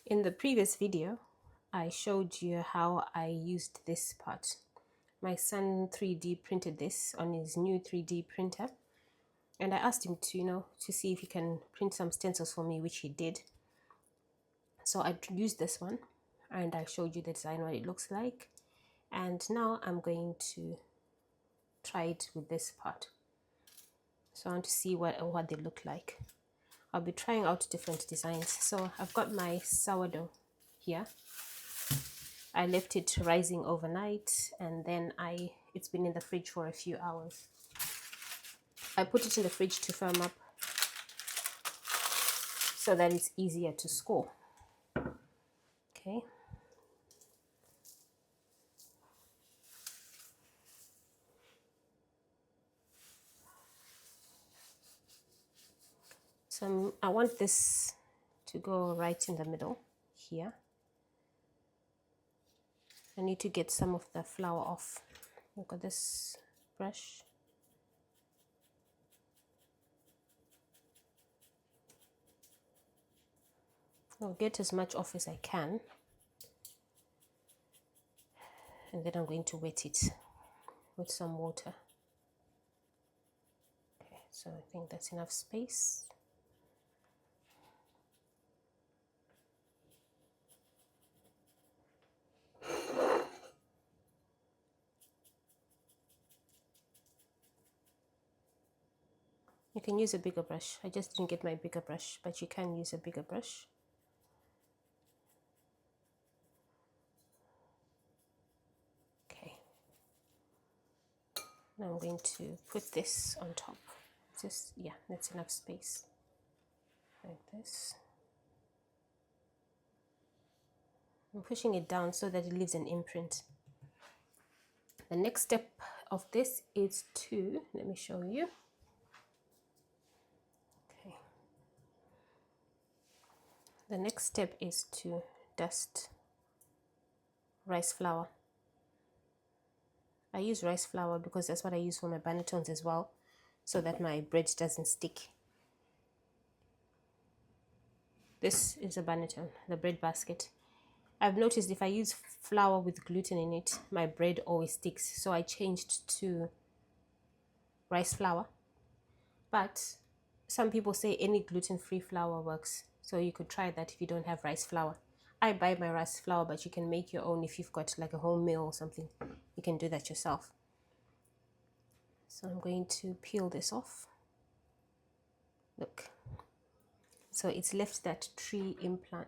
In the previous video, I showed you how I used this part. My son 3D printed this on his new 3D printer, and I asked him to, to see if he can print some stencils for me, which he did. So I used this one, and I showed you the design, what it looks like. And now I'm going to try it with this part. So I want to see what they look like. I'll be trying out different designs. So I've got my sourdough here. I left it rising overnight, and then it's been in the fridge for a few hours. I put it in the fridge to firm up so that it's easier to score. Okay. So I want this to go right in the middle here. I need to get some of the flour off. I've got this brush. I'll get as much off as I can. And then I'm going to wet it with some water. Okay, so I think that's enough space. You can use a bigger brush. I just didn't get my bigger brush, but you can use a bigger brush. Okay. Now I'm going to put this on top. Just, yeah, that's enough space. Like this. I'm pushing it down so that it leaves an imprint. The next step of this is let me show you. Okay. The next step is to dust rice flour. I use rice flour because that's what I use for my bannetons as well, so that my bread doesn't stick. This is a banneton, the bread basket. I've noticed if I use flour with gluten in it, my bread always sticks. So I changed to rice flour. But some people say any gluten-free flour works. So you could try that if you don't have rice flour. I buy my rice flour, but you can make your own if you've got like a home mill or something. You can do that yourself. So I'm going to peel this off. Look. So it's left that tree implant.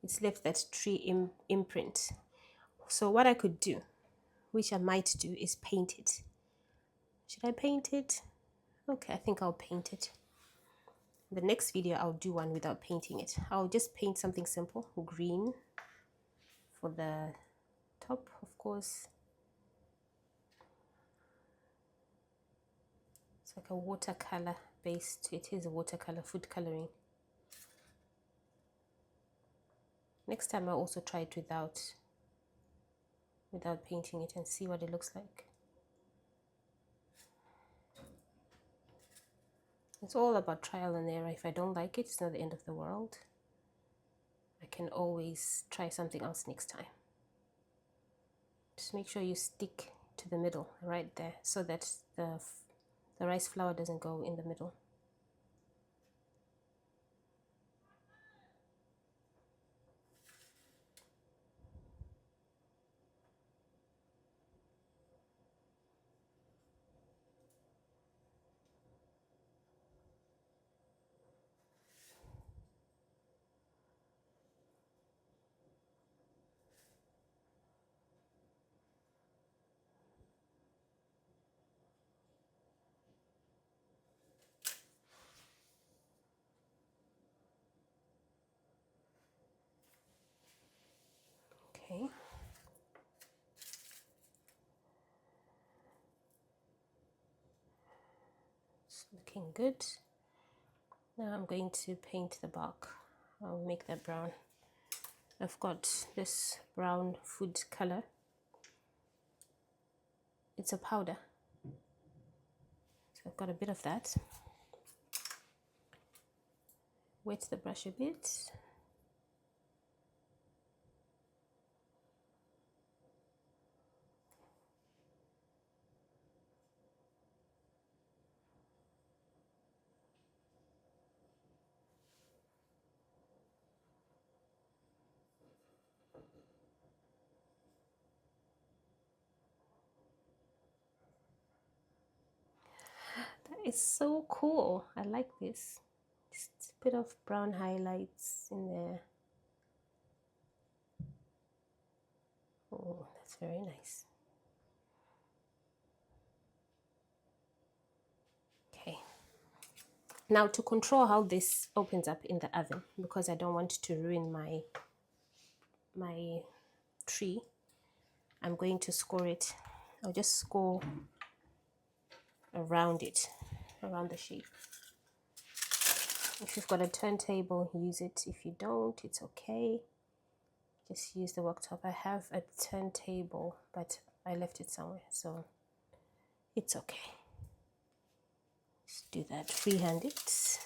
It's left that tree imprint. So what I could do, which I might do, is paint it. Should I paint it? Okay, I think I'll paint it. The next video I'll do one without painting it. I'll just paint something simple, green for the top, of course. It's like a watercolor based. It is a watercolor, food coloring. Next time I'll also try it without painting it and see what it looks like. It's all about trial and error. If I don't like it, it's not the end of the world. I can always try something else next time. Just make sure you stick to the middle right there so that the rice flour doesn't go in the middle. Okay. It's looking good. Now I'm going to paint the bark. I'll make that brown. I've got this brown food color. It's a powder. So I've got a bit of that. Wet the brush a bit. It's so cool. I like this. Just a bit of brown highlights in there. Oh, that's very nice. Okay. Now to control how this opens up in the oven, because I don't want to ruin my tree, I'm going to score it. I'll just score around it, around the shape. If you've got a turntable, use it. If you don't, it's okay. Just use the worktop. I have a turntable, but I left it somewhere, so it's okay. Just do that, freehand it.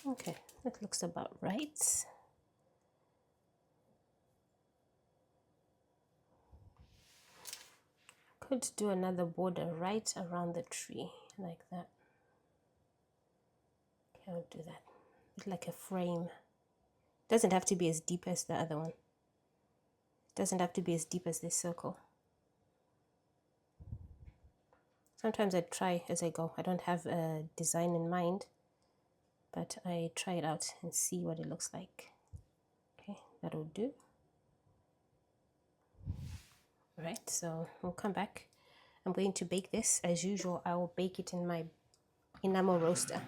Okay, that looks about right. Could do another border right around the tree, like that. Okay, I'll do that. It's like a frame. Doesn't have to be as deep as the other one. Doesn't have to be as deep as this circle. Sometimes I try as I go. I don't have a design in mind, but I try it out and see what it looks like. Okay, that'll do. Right, so we'll come back. I'm going to bake this. As usual, I will bake it in my enamel roaster.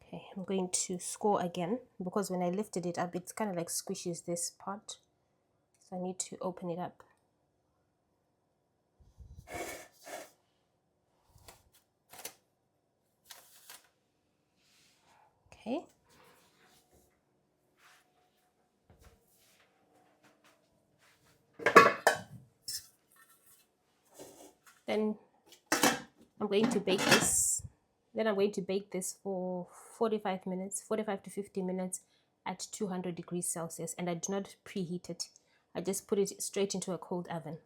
Okay, I'm going to score again, because when I lifted it up, it's kind of like squishes this part. So I need to open it up. Okay. Then I'm going to bake this. Then I'm going to bake this for 45 minutes, 45 to 50 minutes at 200 degrees Celsius. And I do not preheat it. I just put it straight into a cold oven.